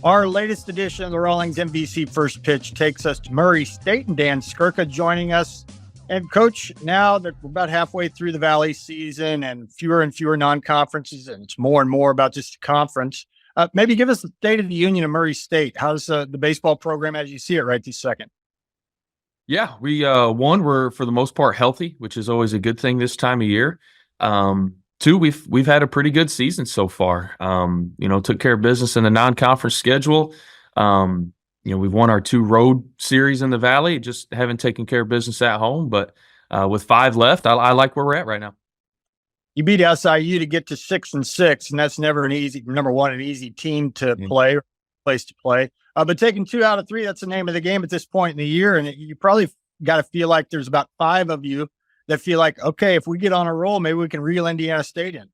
Our latest edition of the Rawlings MVC First Pitch takes us to Murray State, and Dan Skirka joining us. And Coach, now that we're about halfway through the Valley season and fewer non-conferences, and it's more and more about just a conference, maybe give us the state of the union of Murray State. How's the baseball program as you see it right this second? Yeah, we're for the most part healthy, which is always a good thing this time of year. Two, we've had a pretty good season so far. Took care of business in the non-conference schedule. We've won our 2 road series in the Valley, just haven't taken care of business at home. But with 5 left, I like where we're at right now. You beat SIU to get to 6-6, and that's never an easy team to play, or place to play. But taking 2 out of 3, that's the name of the game at this point in the year. And you probably got to feel like there's about 5 of you that feel like, okay, if we get on a roll, maybe we can reel Indiana State in.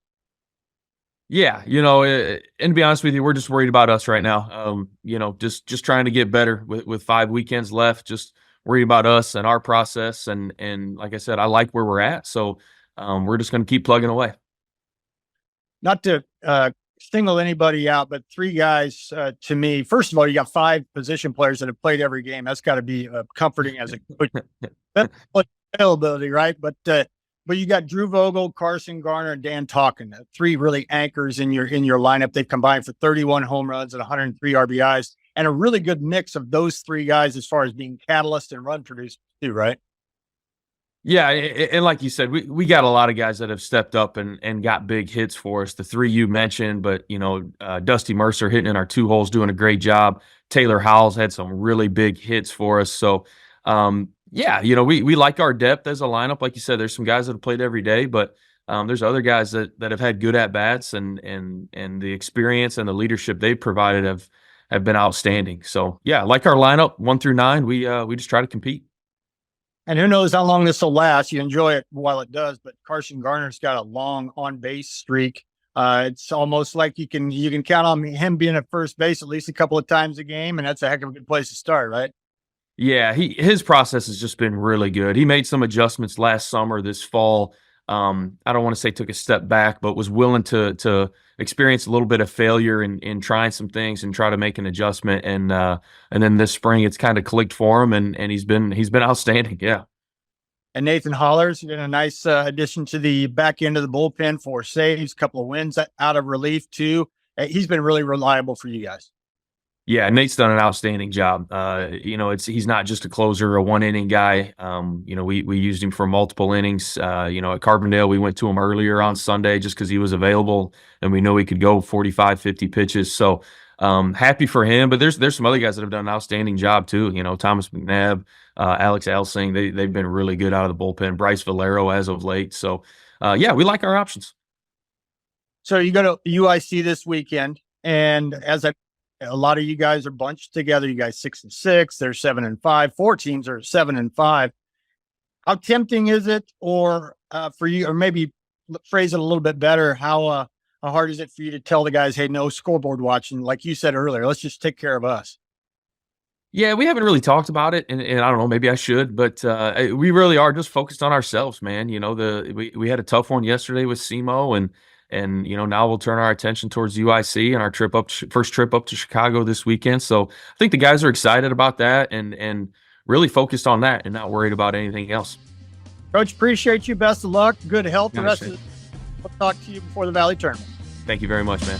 Yeah, and to be honest with you, we're just worried about us right now. Just trying to get better with 5 weekends left. Just worried about us and our process. And like I said, I like where we're at. So we're just going to keep plugging away. Not to single anybody out, but 3 guys to me. First of all, you got 5 position players that have played every game. That's got to be comforting as a coach. That's availability, right? But you got Drew Vogel, Carson Garner, and Dan Talkin, 3 really anchors in your lineup. They've combined for 31 home runs and 103 RBIs, and a really good mix of those 3 guys as far as being catalyst and run producers too, right? Yeah, and like you said, we got a lot of guys that have stepped up and got big hits for us. The 3 you mentioned, but Dusty Mercer hitting in our 2 holes, doing a great job. Taylor Howell's had some really big hits for us. So we like our depth as a lineup. Like you said, there's some guys that have played every day, but there's other guys that have had good at bats, and the experience and the leadership they've provided have been outstanding. So yeah, like our lineup 1 through 9, we just try to compete. And who knows how long this will last. You enjoy it while it does, but Carson Garner's got a long on-base streak. It's almost like you can count on him being at first base at least a couple of times a game, and that's a heck of a good place to start, right? Yeah, his process has just been really good. He made some adjustments last summer, this fall. I don't want to say took a step back, but was willing to experience a little bit of failure in trying some things and try to make an adjustment. And then this spring, it's kind of clicked for him, and he's been outstanding. Yeah. And Nathan Holler's been a nice addition to the back end of the bullpen for saves, a couple of wins out of relief too. He's been really reliable for you guys. Yeah, Nate's done an outstanding job. He's not just a closer, a 1-inning guy. We used him for multiple innings. At Carbondale, we went to him earlier on Sunday just because he was available, and we know he could go 45, 50 pitches. So happy for him. But there's some other guys that have done an outstanding job too. Thomas McNabb, Alex Elsing, they've been really good out of the bullpen. Bryce Valero as of late. So we like our options. So you go to UIC this weekend, and a lot of you guys are bunched together. You guys 6-6. They're 7-5. 4 teams are 7-5. How tempting is it, or for you, or maybe phrase it a little bit better? How hard is it for you to tell the guys, hey, no scoreboard watching? Like you said earlier, let's just take care of us. Yeah, we haven't really talked about it, and I don't know, maybe I should, but we really are just focused on ourselves, man. We had a tough one yesterday with SEMO, and now we'll turn our attention towards UIC and our first trip up to Chicago this weekend. So I think the guys are excited about that and really focused on that and not worried about anything else. Coach, appreciate you. Best of luck. Good health. The rest of the we'll talk to you before the Valley tournament. Thank you very much, man.